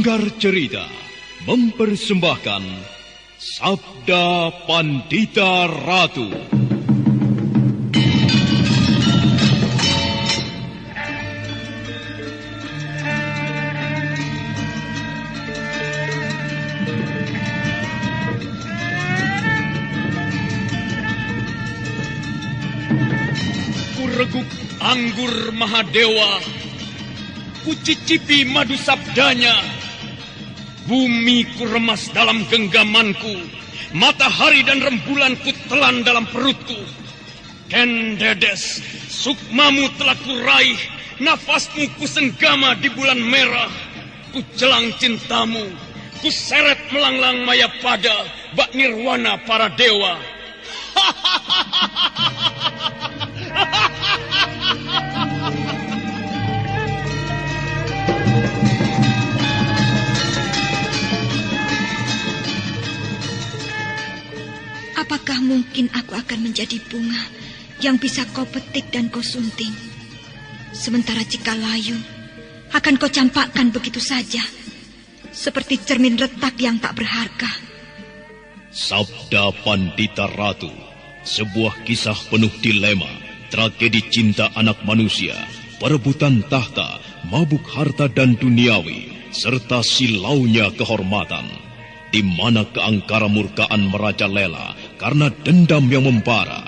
Sanggar Cerita mempersembahkan Sabda Pandita Ratu. Kureguk anggur Mahadewa, kucicipi madu sabdanya. Bumi ku remas dalam genggamanku, matahari dan rembulan ku telan dalam perutku. Kendedes, sukmamu telah kuraih, nafasmu ku senggama di bulan merah. Ku jelang cintamu, ku seret melanglang maya pada bak nirwana para dewa. Apakah mungkin aku akan menjadi bunga yang bisa kau petik dan kau sunting? Sementara jika layu, akan kau campakkan begitu saja, seperti cermin retak yang tak berharga. Sabda Pandita Ratu, sebuah kisah penuh dilema, tragedi cinta anak manusia, perebutan tahta, mabuk harta dan duniawi, serta silaunya kehormatan, di mana keangkara murkaan merajalela karena dendam yang membara.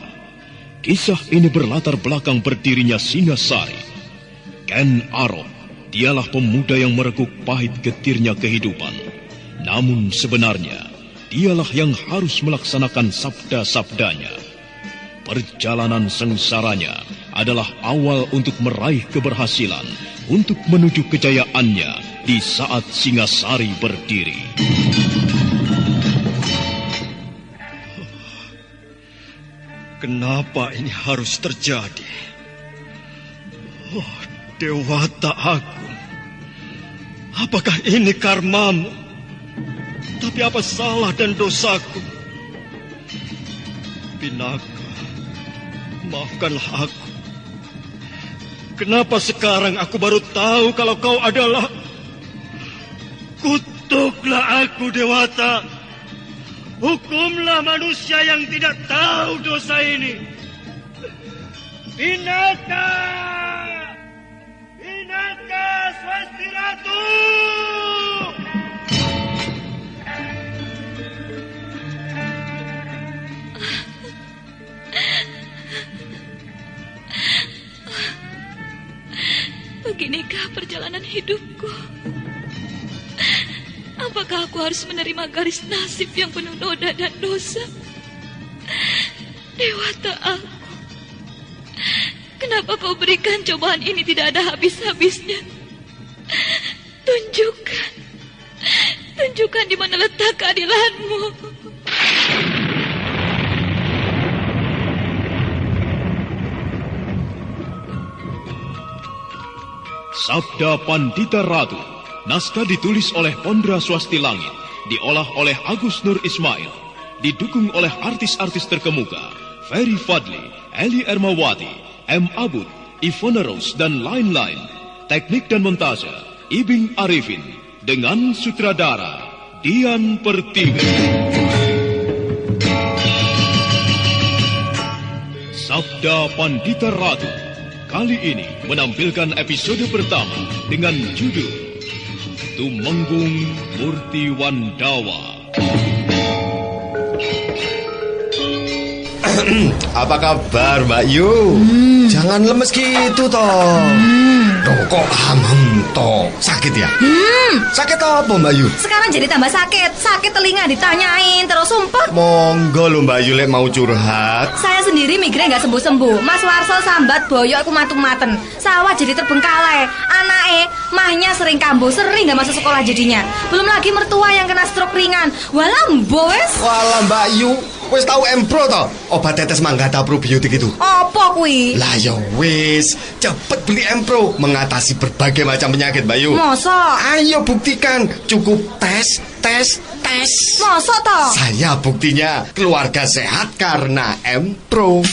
Kisah ini berlatar belakang berdirinya Singasari. Ken Arok, dialah pemuda yang merekuk pahit getirnya kehidupan. Namun sebenarnya, dialah yang harus melaksanakan sabda-sabdanya. Perjalanan sengsaranya adalah awal untuk meraih keberhasilan, untuk menuju kejayaannya di saat Singasari berdiri. Kenapa ini harus terjadi? Oh, Dewata Agung, apakah ini karmamu? Tapi apa salah dan dosaku? Pinaka, maafkanlah aku. Kenapa sekarang aku baru tahu kalau kau adalah... Kutuklah aku, Dewata. Hukumlah manusia yang tidak tahu dosa ini. Pinaka! Pinaka Swasti Ratu! Beginikah perjalanan hidupku? Apakah aku harus menerima garis nasib yang penuh noda dan dosa? Dewata aku, kenapa kau berikan cobaan ini tidak ada habis-habisnya? Tunjukkan di mana letak keadilanmu. Sabda Pandita Ratu, naskah ditulis oleh Pondra Swasti Langit, diolah oleh Agus Nur Ismail, didukung oleh artis-artis terkemuka, Ferry Fadli, Eli Ermawati, M. Abud, Ivona Rose, dan lain-lain. Teknik dan montase, Ibing Arifin, dengan sutradara Dian Pertiwi. Sabda Pandita Ratu, kali ini menampilkan episode pertama dengan judul Tumenggung Murti Wandawa. Apa kabar Mbak Yu? Jangan lemes gitu toh. Loh kok hamam toh? Sakit ya? Sakit apa Mbak Yu? Sekarang jadi tambah sakit. Sakit telinga ditanyain terus sumpah. Monggo lho Mbak Yu lek mau curhat. Saya sendiri migrain gak sembuh-sembuh. Mas Warso sambat boyok aku matung-maten. Sawah jadi terbengkalai. Anake mahnya sering kambuh, sering gak masuk sekolah jadinya. Belum lagi mertua yang kena stroke ringan. Walah wes. Walah Mbak Yu, wis tahu Empro toh? Obat tetes manggata probiotik itu. Apa kuwi? Lah ya wis, cepet beli Empro, mengatasi berbagai macam penyakit Mbak Yu. Masa? Ayo buktikan, cukup tes. Masa toh? Saya buktinya keluarga sehat karena Empro.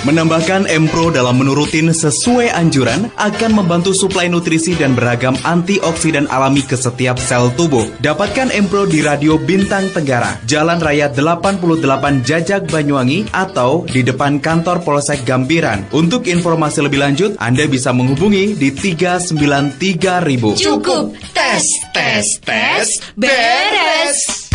Menambahkan Empro dalam menu rutin sesuai anjuran akan membantu suplai nutrisi dan beragam antioksidan alami ke setiap sel tubuh. Dapatkan Empro di Radio Bintang Tenggara, Jalan Raya 88 Jajak Banyuwangi atau di depan kantor Polsek Gambiran. Untuk informasi lebih lanjut, Anda bisa menghubungi di 393.000. Cukup tes, beres.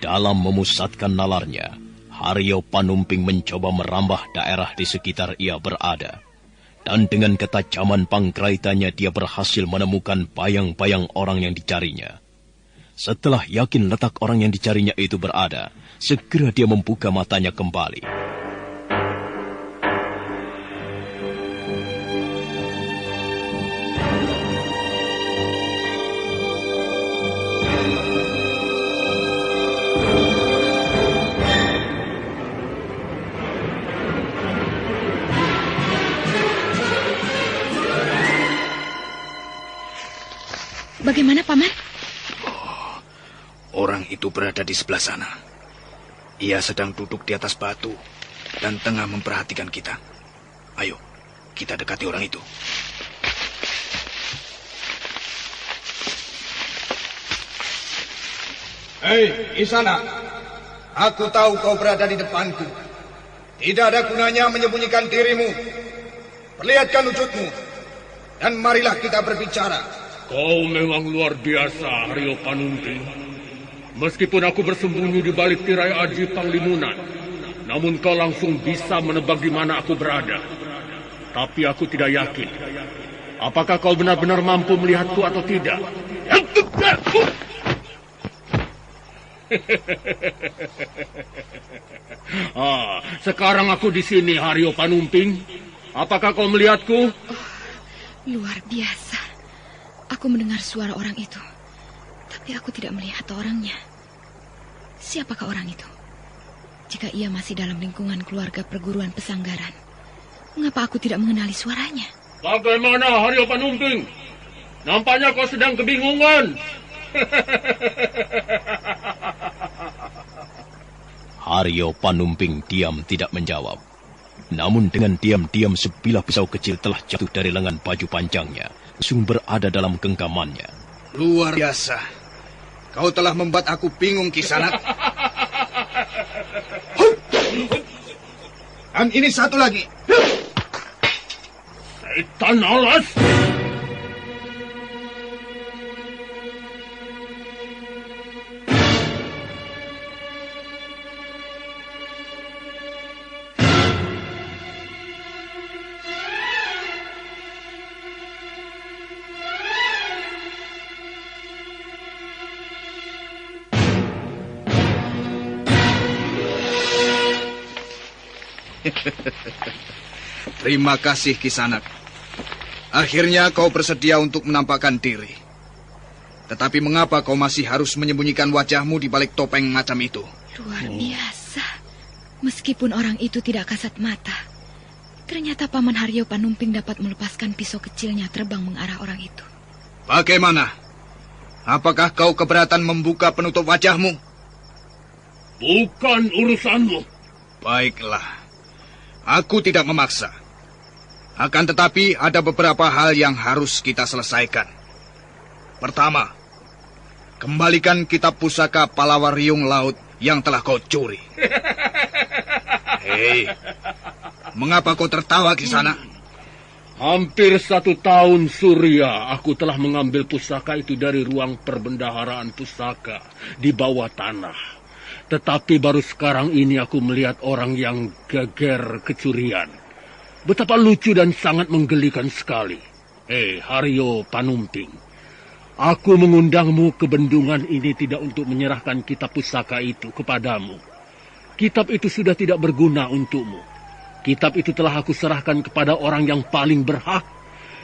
Dalam memusatkan nalarnya, Haryo Panumping mencoba merambah daerah di sekitar ia berada. Dan dengan ketajaman pangkraitannya dia berhasil menemukan bayang-bayang orang yang dicarinya. Setelah yakin letak orang yang dicarinya itu berada, segera dia membuka matanya kembali. Bagaimana, Paman? Orang itu berada di sebelah sana. Ia sedang duduk di atas batu dan tengah memperhatikan kita. Ayo, kita dekati orang itu. Hei, di sana. Aku tahu kau berada di depanku. Tidak ada gunanya menyembunyikan dirimu. Perlihatkan wujudmu. Dan marilah kita berbicara. Kau memang luar biasa, Haryo Panumping. Meskipun aku bersembunyi di balik tirai Aji Panglimunan, namun kau langsung bisa menebak di mana aku berada. Tapi aku tidak yakin. Apakah kau benar-benar mampu melihatku atau tidak? Sekarang aku di sini, Haryo Panumping. Apakah kau melihatku? Luar biasa. Aku mendengar suara orang itu, tapi aku tidak melihat orangnya. Siapakah orang itu? Jika ia masih dalam lingkungan keluarga perguruan pesanggaran, mengapa aku tidak mengenali suaranya? Bagaimana, Haryo Panumping? Nampaknya kau sedang kebingungan. Haryo Panumping diam tidak menjawab. Namun dengan diam-diam sebilah pisau kecil telah jatuh dari lengan baju panjangnya, langsung berada dalam genggamannya. Luar biasa. Kau telah membuat aku bingung, Kisanak. Dan ini satu lagi. Setan alas! Terima kasih, Kisanak. Akhirnya kau bersedia untuk menampakkan diri. Tetapi mengapa kau masih harus menyembunyikan wajahmu di balik topeng macam itu? Luar biasa. Meskipun orang itu tidak kasat mata, ternyata Paman Haryo Panumping dapat melepaskan pisau kecilnya terbang mengarah orang itu. Bagaimana? Apakah kau keberatan membuka penutup wajahmu? Bukan urusanmu. Baiklah. Aku tidak memaksa. Akan tetapi ada beberapa hal yang harus kita selesaikan. Pertama, kembalikan kitab pusaka Palawariung Laut yang telah kau curi. Hei, mengapa kau tertawa di sana? Hampir 1 tahun Surya aku telah mengambil pusaka itu dari ruang perbendaharaan pusaka di bawah tanah. Tetapi baru sekarang ini aku melihat orang yang geger kecurian. Betapa lucu dan sangat menggelikan sekali. Haryo Panumping, aku mengundangmu ke bendungan ini tidak untuk menyerahkan kitab pusaka itu kepadamu. kitab itu sudah tidak berguna untukmu. Kitab itu telah aku serahkan kepada orang yang paling berhak,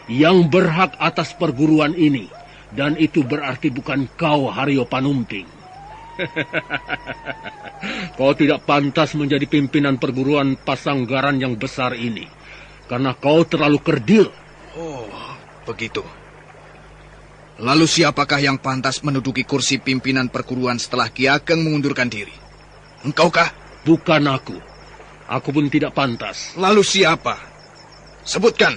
yang berhak atas perguruan ini. Dan itu berarti bukan kau, Haryo Panumping. Kau tidak pantas menjadi pimpinan perguruan Pasanggaran yang besar ini, karena kau terlalu kerdil. Oh, begitu. Lalu siapakah yang pantas menduduki kursi pimpinan perguruan setelah Ki Ageng mengundurkan diri? Engkaukah? Bukan aku. Aku pun tidak pantas. Lalu siapa? Sebutkan.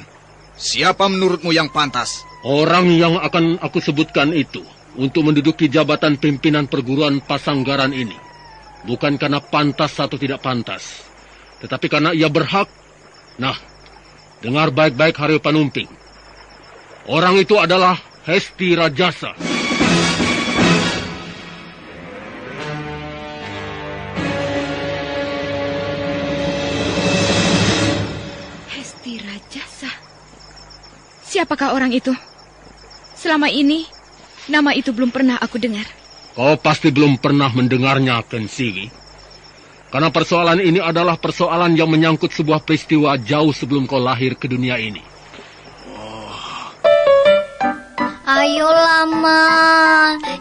Siapa menurutmu yang pantas? Orang yang akan aku sebutkan itu untuk menduduki jabatan pimpinan perguruan Pasanggaran ini. Bukan karena pantas atau tidak pantas, tetapi karena ia berhak. Nah, dengar baik-baik Haryo Panumping. Orang itu adalah Hesti Rajasa. Hesti Rajasa? Siapakah orang itu? Selama ini, nama itu belum pernah aku dengar. Kau pasti belum pernah mendengarnya, Kensiwi. Karena persoalan ini adalah persoalan yang menyangkut sebuah peristiwa jauh sebelum kau lahir ke dunia ini. Ayolah, Ma.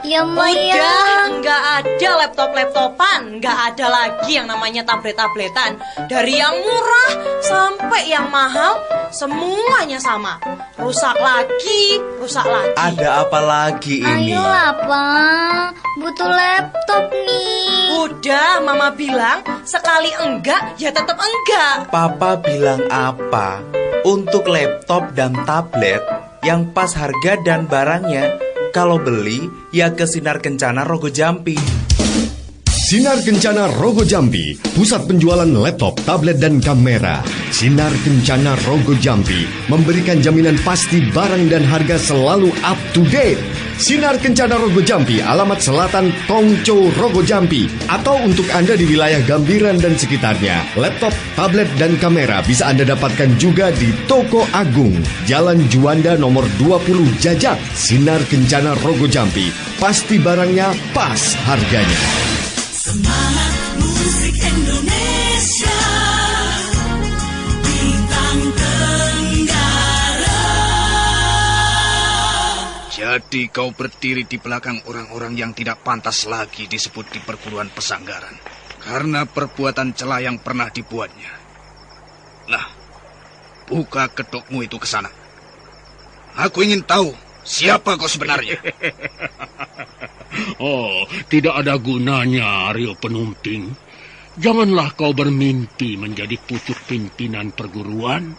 Ya, Ma, ya. Udah, nggak ada laptop-laptopan, nggak ada lagi yang namanya tablet-tabletan. Dari yang murah sampai yang mahal, semuanya sama. Rusak lagi, rusak lagi. Ada apa lagi ini? Ayolah, Pak. Butuh laptop nih. Udah, Mama bilang sekali enggak, ya tetap enggak. Papa bilang apa? Untuk laptop dan tablet yang pas harga dan barangnya, kalau beli ya ke Sinar Kencana Rogo Jampi. Sinar Kencana Rogo Jampi, pusat penjualan laptop, tablet, dan kamera. Sinar Kencana Rogo Jampi memberikan jaminan pasti barang dan harga selalu up to date. Sinar Kencana Rogo Jampi, alamat Selatan Tongco Rogo Jampi. Atau untuk Anda di wilayah Gambiran dan sekitarnya, laptop, tablet, dan kamera bisa Anda dapatkan juga di Toko Agung, Jalan Juanda nomor 20 Jajak. Sinar Kencana Rogo Jampi, pasti barangnya pas harganya. Semangat musik Indonesia, Bintang Tenggara. Jadi kau berdiri di belakang orang-orang yang tidak pantas lagi disebut di perguruan Pasanggaran karena perbuatan celah yang pernah dibuatnya. Nah, buka kedokmu itu ke sana. Aku ingin tahu siapa kau sebenarnya. Oh, tidak ada gunanya, Haryo Panumping. Janganlah kau bermimpi menjadi pucuk pimpinan perguruan,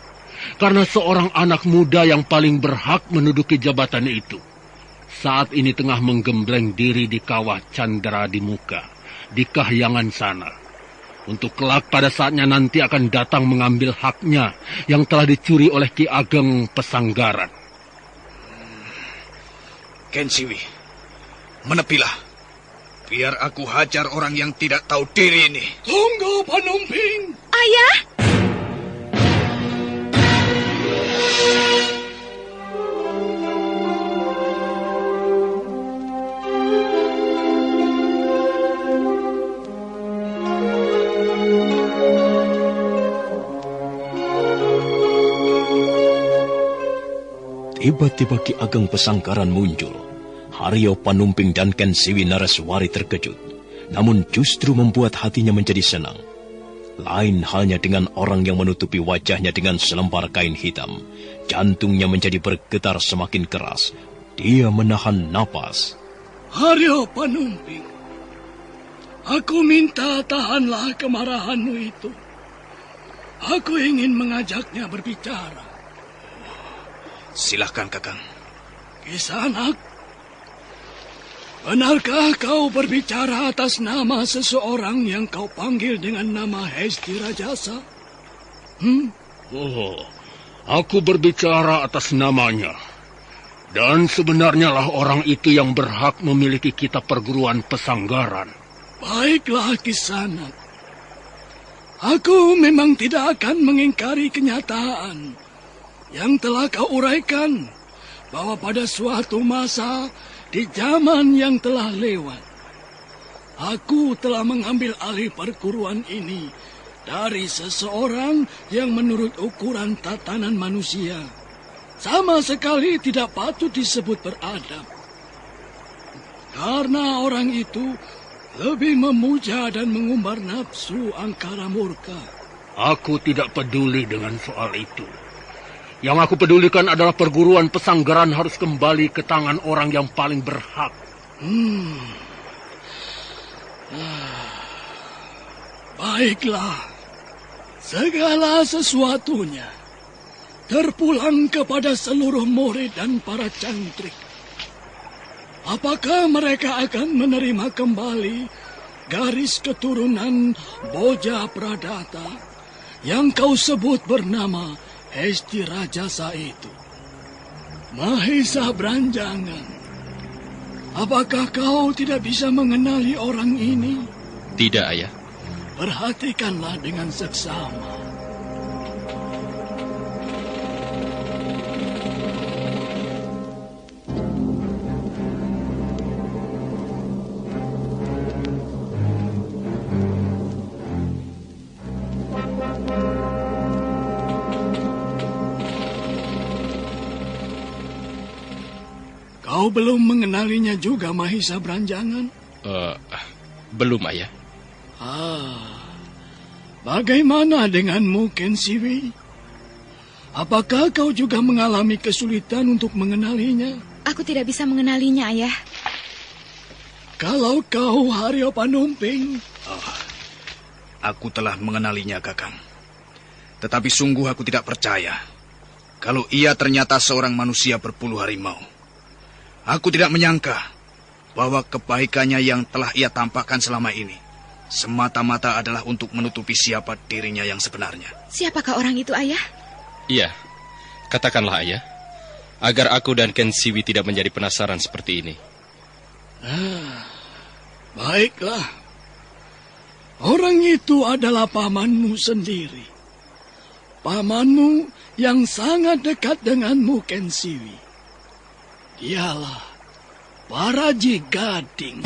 karena seorang anak muda yang paling berhak menduduki jabatan itu saat ini tengah menggembleng diri di kawah Candra di Muka, di Kahyangan sana. Untuk kelak pada saatnya nanti akan datang mengambil haknya yang telah dicuri oleh Ki Ageng Pasanggaran. Kensiwi, menepilah. Biar aku hajar orang yang tidak tahu diri ini. Tunggu, Panumping. Ayah! Tiba-tiba Ki Ageng Pasanggaran muncul. Haryo Panumping dan Kensiwi Naraswari terkejut, namun justru membuat hatinya menjadi senang. Lain halnya dengan orang yang menutupi wajahnya dengan selembar kain hitam. Jantungnya menjadi bergetar semakin keras. Dia menahan napas. Haryo Panumping, aku minta tahanlah kemarahanmu itu. Aku ingin mengajaknya berbicara. Silahkan, Kakang. Kisanak, benarkah kau berbicara atas nama seseorang yang kau panggil dengan nama Hesti Rajasa? Oh, aku berbicara atas namanya. Dan sebenarnya lah orang itu yang berhak memiliki kitab perguruan Pasanggaran. Baiklah, Kisanak. Aku memang tidak akan mengingkari kenyataan yang telah kau uraikan, bahwa pada suatu masa di zaman yang telah lewat, Aku telah mengambil alih perguruan ini dari seseorang yang menurut ukuran tatanan manusia sama sekali tidak patut disebut beradab. Karena orang itu lebih memuja dan mengumbar nafsu angkara murka. Aku tidak peduli dengan soal itu. Yang aku pedulikan adalah perguruan Pesanggaran harus kembali ke tangan orang yang paling berhak. Baiklah, segala sesuatunya terpulang kepada seluruh murid dan para cantrik. Apakah mereka akan menerima kembali garis keturunan Boja Pradata yang kau sebut bernama Hesti Rajasa itu? Mahesa Branjangan, apakah kau tidak bisa mengenali orang ini? Tidak, Ayah. Perhatikanlah dengan seksama. Kau belum mengenalinya juga, Mahesa Branjangan? Belum, Ayah. Bagaimana denganmu, Ken Siwi? Apakah kau juga mengalami kesulitan untuk mengenalinya? Aku tidak bisa mengenalinya, Ayah. Kalau kau, Haryo Panumping? Aku telah mengenalinya, Kakang. Tetapi sungguh aku tidak percaya kalau ia ternyata seorang manusia berpuluh harimau. Aku tidak menyangka bahwa kebaikannya yang telah ia tampakkan selama ini semata-mata adalah untuk menutupi siapa dirinya yang sebenarnya. Siapakah orang itu, Ayah? Iya, katakanlah, Ayah, agar aku dan Ken Siwi tidak menjadi penasaran seperti ini. Baiklah. Orang itu adalah pamanmu sendiri. Pamanmu yang sangat dekat denganmu, Ken Siwi. Dialah Paraji Gading.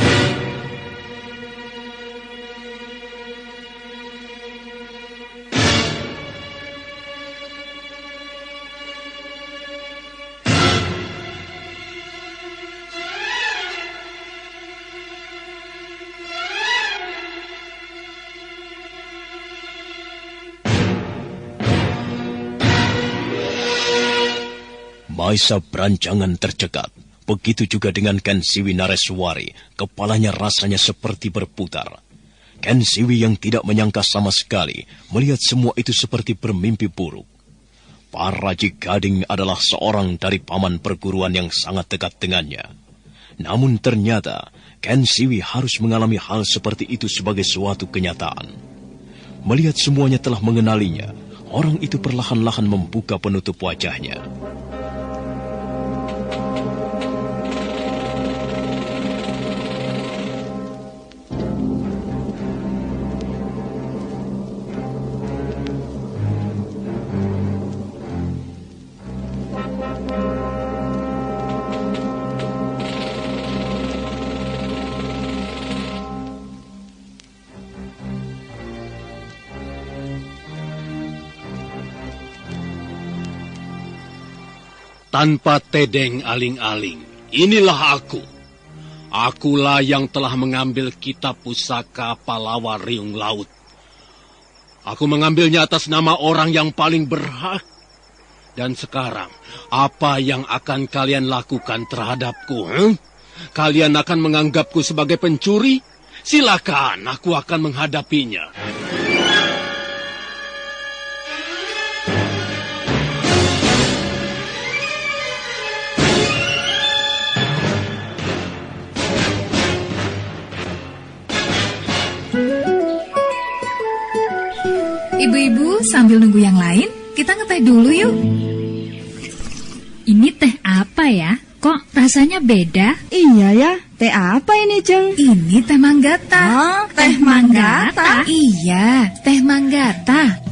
Mahesa Branjangan tercekat. Begitu juga dengan Ken Siwi Nareswari. Kepalanya rasanya seperti berputar. Ken Siwi yang tidak menyangka sama sekali melihat semua itu seperti bermimpi buruk. Paraji Gading adalah seorang dari paman perguruan yang sangat dekat dengannya. Namun ternyata Ken Siwi harus mengalami hal seperti itu sebagai suatu kenyataan. Melihat semuanya telah mengenalinya, orang itu perlahan-lahan membuka penutup wajahnya. Tanpa tedeng aling-aling, inilah aku. Akulah yang telah mengambil kitab pusaka Palawa Riung Laut. Aku mengambilnya atas nama orang yang paling berhak. Dan sekarang, apa yang akan kalian lakukan terhadapku? Kalian akan menganggapku sebagai pencuri? Silakan, aku akan menghadapinya. Ibu-ibu, sambil nunggu yang lain, kita ngeteh dulu yuk. Ini teh apa ya? Kok rasanya beda? Iya ya, teh apa ini, Jeng? Ini teh Manggata. Teh Manggata? Iya, teh Manggata.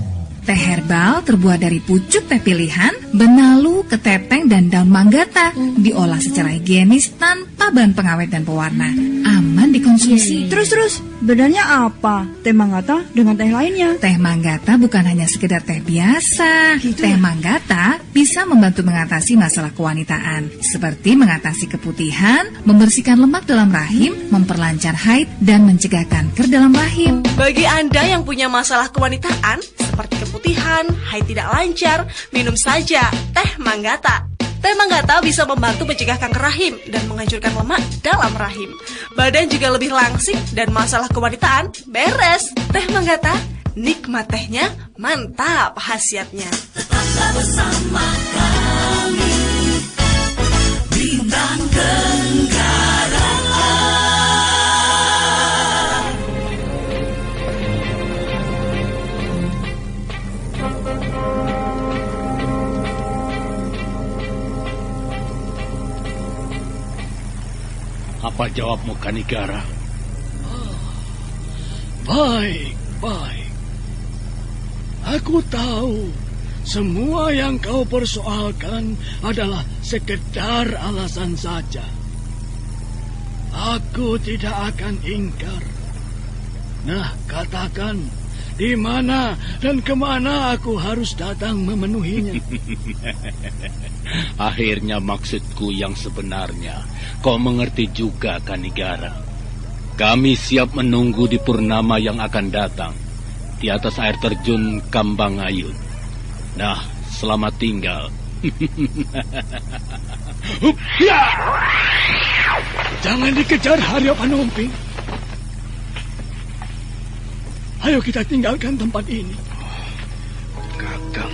Teh herbal terbuat dari pucuk teh pilihan, benalu, ketepeng, dan daun manggata. Diolah secara higienis tanpa bahan pengawet dan pewarna. Aman dikonsumsi. Terus, bedanya apa teh manggata dengan teh lainnya? Teh manggata bukan hanya sekedar teh biasa. Teh manggata bisa membantu mengatasi masalah kewanitaan, seperti mengatasi keputihan, membersihkan lemak dalam rahim, memperlancar haid, dan mencegah kanker dalam rahim. Bagi Anda yang punya masalah kewanitaan, seperti keputihan, haid tidak lancar, minum saja teh manggata. Teh manggata bisa membantu mencegah kanker rahim dan menghancurkan lemak dalam rahim. Badan juga lebih langsing dan masalah kewanitaan beres. Teh manggata, nikmat tehnya, mantap khasiatnya. Tetaplah bersama kami, Bintang Tenggara. Apa jawabmu, Kanigara? Baik. Aku tahu semua yang kau persoalkan adalah sekedar alasan saja. Aku tidak akan ingkar. Nah, katakan, di mana dan kemana aku harus datang memenuhinya? Akhirnya maksudku yang sebenarnya kau mengerti juga, Kanigara. Kami siap menunggu di purnama yang akan datang di atas air terjun Kambangayun. Nah, selamat tinggal. Jangan dikejar, Haryo Panumping. Ayo kita tinggalkan tempat ini. Kakang.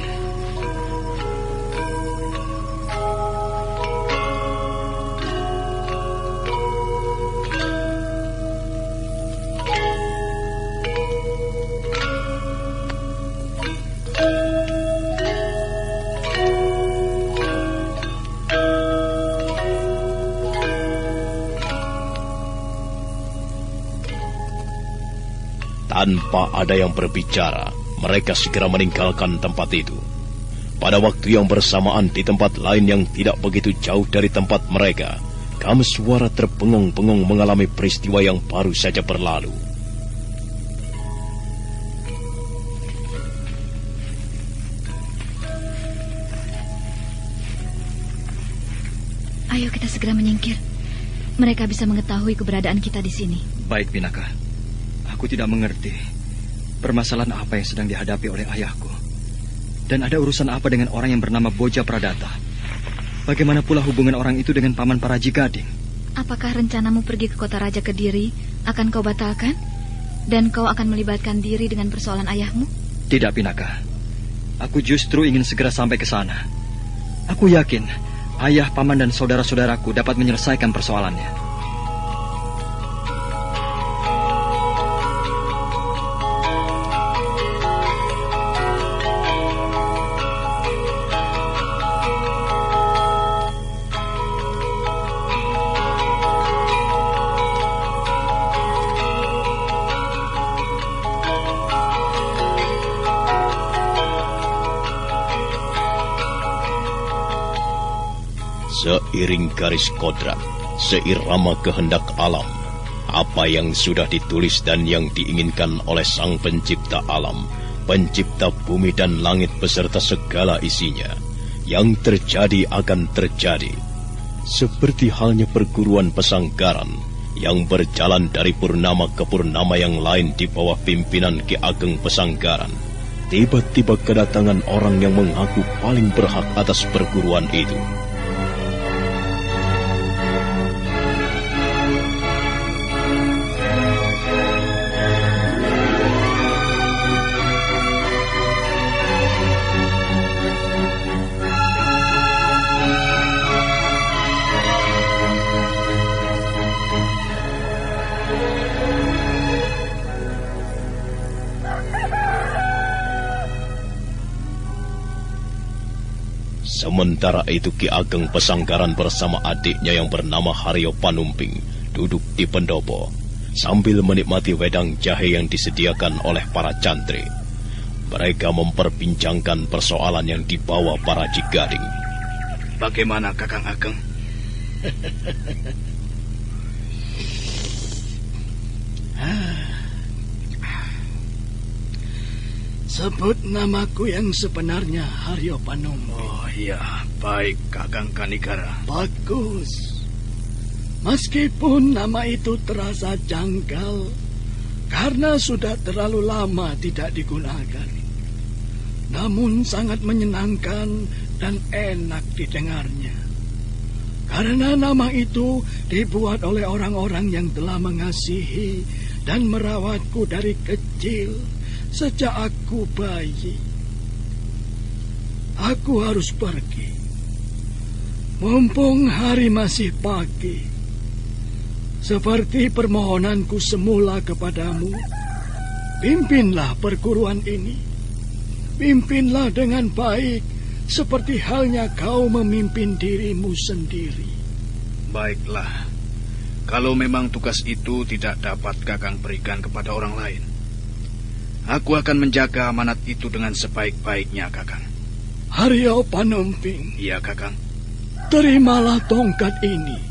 Tanpa ada yang berbicara, mereka segera meninggalkan tempat itu. Pada waktu yang bersamaan di tempat lain yang tidak begitu jauh dari tempat mereka, Kameswara terbengung-bengung mengalami peristiwa yang baru saja berlalu. Ayo kita segera menyingkir. Mereka bisa mengetahui keberadaan kita di sini. Baik, Pinaka. Aku tidak mengerti permasalahan apa yang sedang dihadapi oleh ayahku. Dan ada urusan apa dengan orang yang bernama Boja Pradata? Bagaimana pula hubungan orang itu dengan Paman Paraji Gading? Apakah rencanamu pergi ke kota Raja Kediri akan kau batalkan? Dan kau akan melibatkan diri dengan persoalan ayahmu? Tidak, Pinaka. Aku justru ingin segera sampai ke sana. Aku yakin ayah, paman, dan saudara-saudaraku dapat menyelesaikan persoalannya. Seiring garis kodrat, seirama kehendak alam, apa yang sudah ditulis dan yang diinginkan oleh Sang Pencipta alam, Pencipta bumi dan langit beserta segala isinya, yang terjadi akan terjadi. Seperti halnya perguruan pesanggaran yang berjalan dari purnama ke purnama yang lain di bawah pimpinan Ki Ageng Pesanggaran. Tiba-tiba kedatangan orang yang mengaku paling berhak atas perguruan itu. Sementara itu Ki Ageng Pesanggaran bersama adiknya yang bernama Haryo Panumping duduk di pendopo sambil menikmati wedang jahe yang disediakan oleh para cantri. Mereka memperbincangkan persoalan yang dibawa para Cigading. Bagaimana Kakang Ageng? Sebut namaku yang sebenarnya, Haryo Panumping. Oh iya, baik Kakang Kanigara. Bagus. Meskipun nama itu terasa janggal karena sudah terlalu lama tidak digunakan, namun sangat menyenangkan dan enak didengarnya. Karena nama itu dibuat oleh orang-orang yang telah mengasihi dan merawatku dari kecil sejak aku bayi. Aku harus pergi. Mumpung hari masih pagi. Seperti permohonanku semula kepadamu, pimpinlah perguruan ini. Pimpinlah dengan baik, seperti halnya kau memimpin dirimu sendiri. Baiklah, kalau memang tugas itu tidak dapat Kakang berikan kepada orang lain, aku akan menjaga amanat itu dengan sebaik-baiknya, Kakang. Haryo Panumping. Iya, Kakang. Terimalah tongkat ini.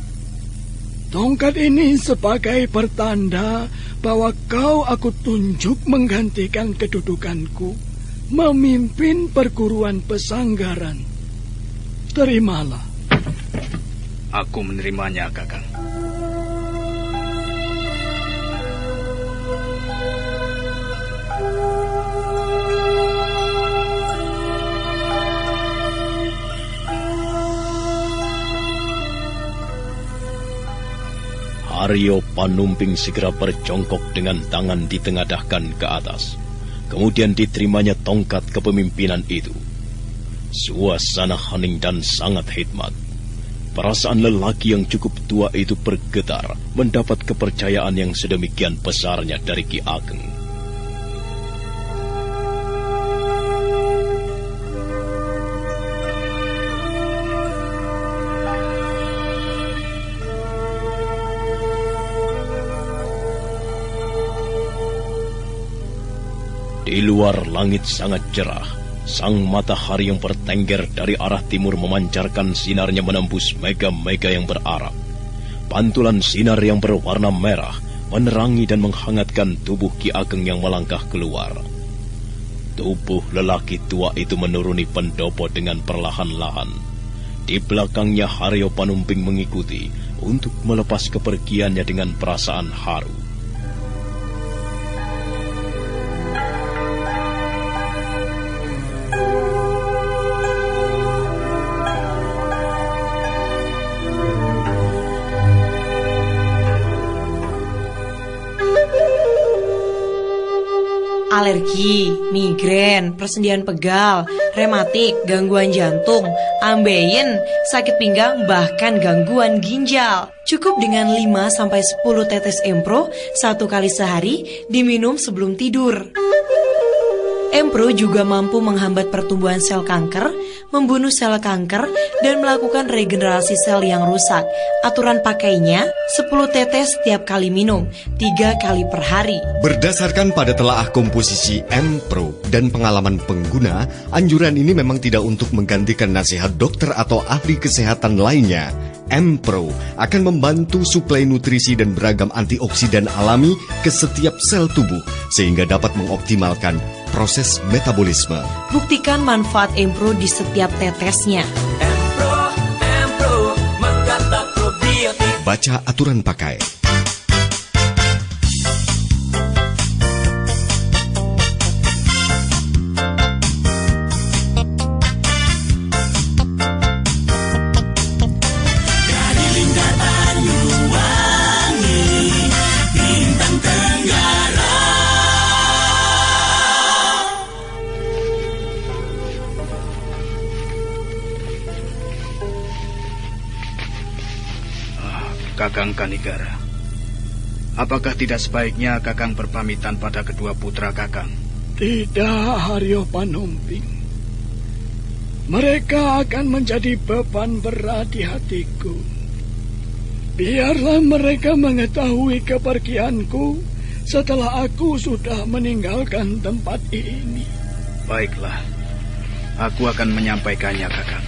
Tongkat ini sebagai pertanda bahwa kau aku tunjuk menggantikan kedudukanku memimpin perguruan pesanggaran. Terimalah. Aku menerimanya, Kakang. Haryo Panumping segera berjongkok dengan tangan ditengadahkan ke atas. Kemudian diterimanya tongkat kepemimpinan itu. Suasana hening dan sangat hikmat. Perasaan lelaki yang cukup tua itu bergetar mendapat kepercayaan yang sedemikian besarnya dari Ki Ageng. Di luar langit sangat cerah. Sang matahari yang bertengger dari arah timur memancarkan sinarnya menembus mega-mega yang berarak. Pantulan sinar yang berwarna merah menerangi dan menghangatkan tubuh Ki Ageng yang melangkah keluar. Tubuh lelaki tua itu menuruni pendopo dengan perlahan-lahan. Di belakangnya Haryo Panumping mengikuti untuk melepas kepergiannya dengan perasaan haru. Alergi, migrain, persendian pegal, rematik, gangguan jantung, ambeien, sakit pinggang, bahkan gangguan ginjal. Cukup dengan 5-10 tetes Empro 1 kali sehari diminum sebelum tidur. Empro juga mampu menghambat pertumbuhan sel kanker, membunuh sel kanker, dan melakukan regenerasi sel yang rusak. Aturan pakainya 10 tetes setiap kali minum, 3 kali per hari. Berdasarkan pada telaah komposisi Empro dan pengalaman pengguna, anjuran ini memang tidak untuk menggantikan nasihat dokter atau ahli kesehatan lainnya. Empro akan membantu suplai nutrisi dan beragam antioksidan alami ke setiap sel tubuh sehingga dapat mengoptimalkan proses metabolisme. Buktikan manfaat Empro di setiap tetesnya. Empro, menggata probiotik. Baca aturan pakai. Kakang Kanigara, apakah tidak sebaiknya Kakang berpamitan pada kedua putra Kakang? Tidak, Haryo Panumping. Mereka akan menjadi beban berat di hatiku. Biarlah mereka mengetahui kepergianku setelah aku sudah meninggalkan tempat ini. Baiklah, aku akan menyampaikannya, Kakang.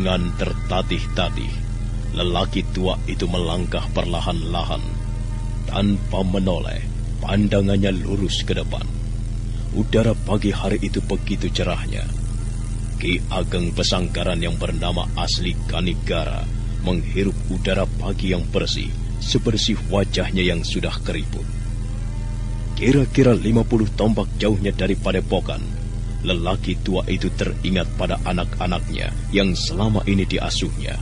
Dengan tertatih-tatih, lelaki tua itu melangkah perlahan-lahan. Tanpa menoleh, pandangannya lurus ke depan. Udara pagi hari itu begitu cerahnya. Ki Ageng Pesanggaran yang bernama asli Kanigara menghirup udara pagi yang bersih, sebersih wajahnya yang sudah keriput. Kira-kira 50 tombak jauhnya dari padepokan, lelaki tua itu teringat pada anak-anaknya yang selama ini diasuhnya.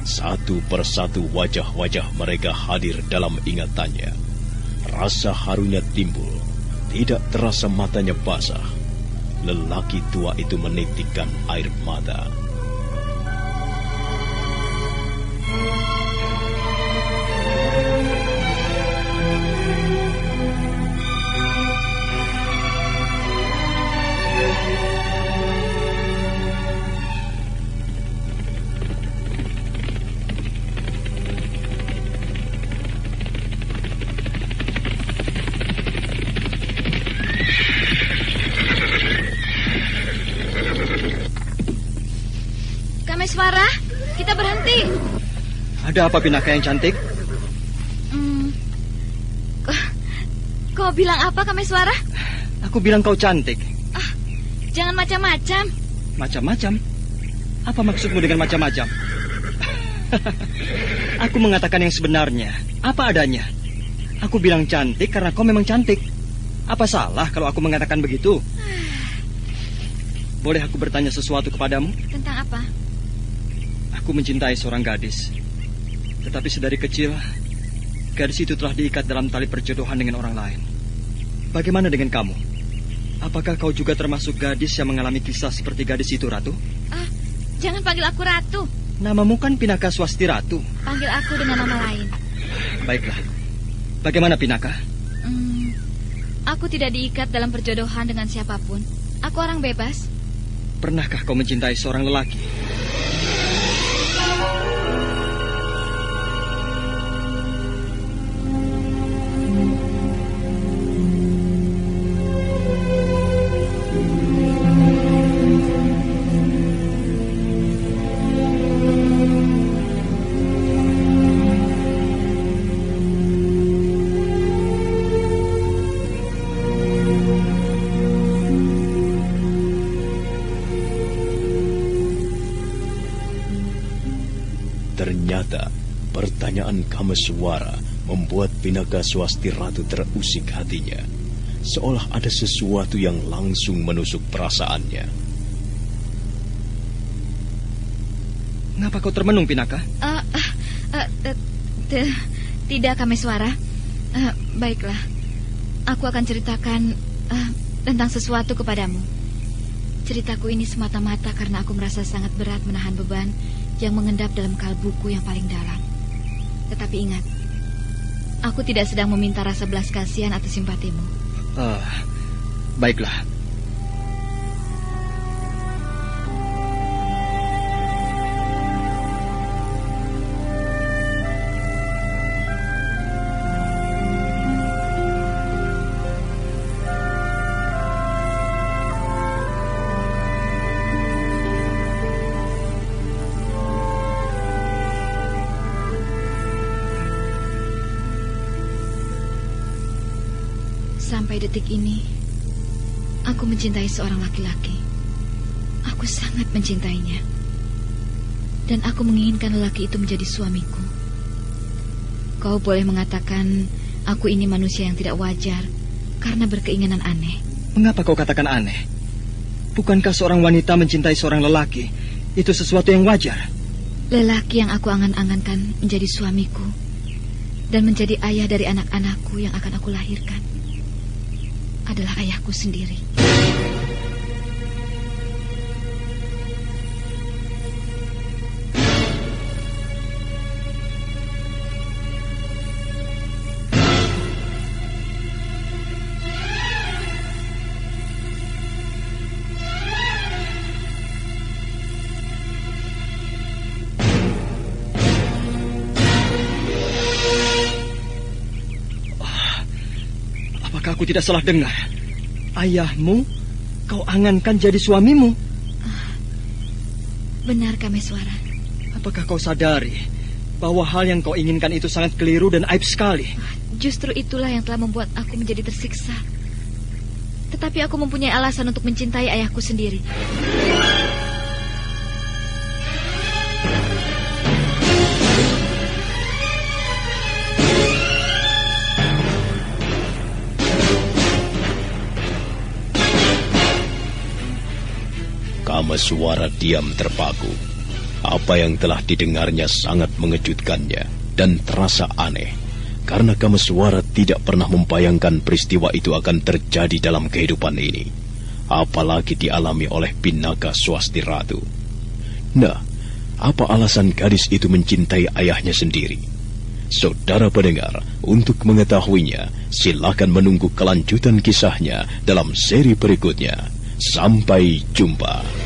Satu persatu wajah-wajah mereka hadir dalam ingatannya. Rasa harunya timbul, tidak terasa matanya basah. Lelaki tua itu menitikkan air mata. Kameswara, kita berhenti. Ada apa, Pinaka yang cantik? Kau bilang apa, Kameswara? Aku bilang kau cantik. Jangan macam-macam. Macam-macam? Apa maksudmu dengan macam-macam? Aku mengatakan yang sebenarnya, apa adanya. Aku bilang cantik karena kau memang cantik. Apa salah kalau aku mengatakan begitu? Boleh aku bertanya sesuatu kepadamu? Tentang apa? Aku mencintai seorang gadis. Tetapi sedari kecil, gadis itu telah diikat dalam tali perjodohan dengan orang lain. Bagaimana dengan kamu? Apakah kau juga termasuk gadis yang mengalami kisah seperti gadis itu, Ratu? Jangan panggil aku Ratu. Namamu kan Pinaka Swasti Ratu. Panggil aku dengan nama lain. Baiklah. Bagaimana, Pinaka? Aku tidak diikat dalam perjodohan dengan siapapun. Aku orang bebas. Pernahkah kau mencintai seorang lelaki? Ternyata pertanyaan Kameswara membuat Pinaka Swasti Ratu terusik hatinya, seolah ada sesuatu yang langsung menusuk perasaannya. Kenapa kau termenung, Pinaka? Tidak, Kameswara. Baiklah, aku akan ceritakan tentang sesuatu kepadamu. Ceritaku ini semata-mata karena aku merasa sangat berat menahan beban yang mengendap dalam kalbuku yang paling dalam. Tetapi ingat, aku tidak sedang meminta rasa belas kasihan atau simpatimu. Baiklah. Sampai detik ini, aku mencintai seorang laki-laki. Aku sangat mencintainya. Dan aku menginginkan lelaki itu menjadi suamiku. Kau boleh mengatakan aku ini manusia yang tidak wajar karena berkeinginan aneh. Mengapa kau katakan aneh? Bukankah seorang wanita mencintai seorang lelaki itu sesuatu yang wajar? Lelaki yang aku angan-angankan menjadi suamiku dan menjadi ayah dari anak-anakku yang akan aku lahirkan adalah ayahku sendiri. Apakah aku tidak salah dengar? Ayahmu kau angankan jadi suamimu? Benar, Kameswara. Apakah kau sadari bahwa hal yang kau inginkan itu sangat keliru dan aib sekali? Justru itulah yang telah membuat aku menjadi tersiksa. Tetapi aku mempunyai alasan untuk mencintai ayahku sendiri. Kameswara diam terpaku. Apa yang telah didengarnya sangat mengejutkannya dan terasa aneh, karena Kameswara tidak pernah membayangkan peristiwa itu akan terjadi dalam kehidupan ini, apalagi dialami oleh Pinaka Swasti Ratu. Nah, apa alasan gadis itu mencintai ayahnya sendiri? Saudara pendengar, untuk mengetahuinya, silakan menunggu kelanjutan kisahnya dalam seri berikutnya. Sampai jumpa.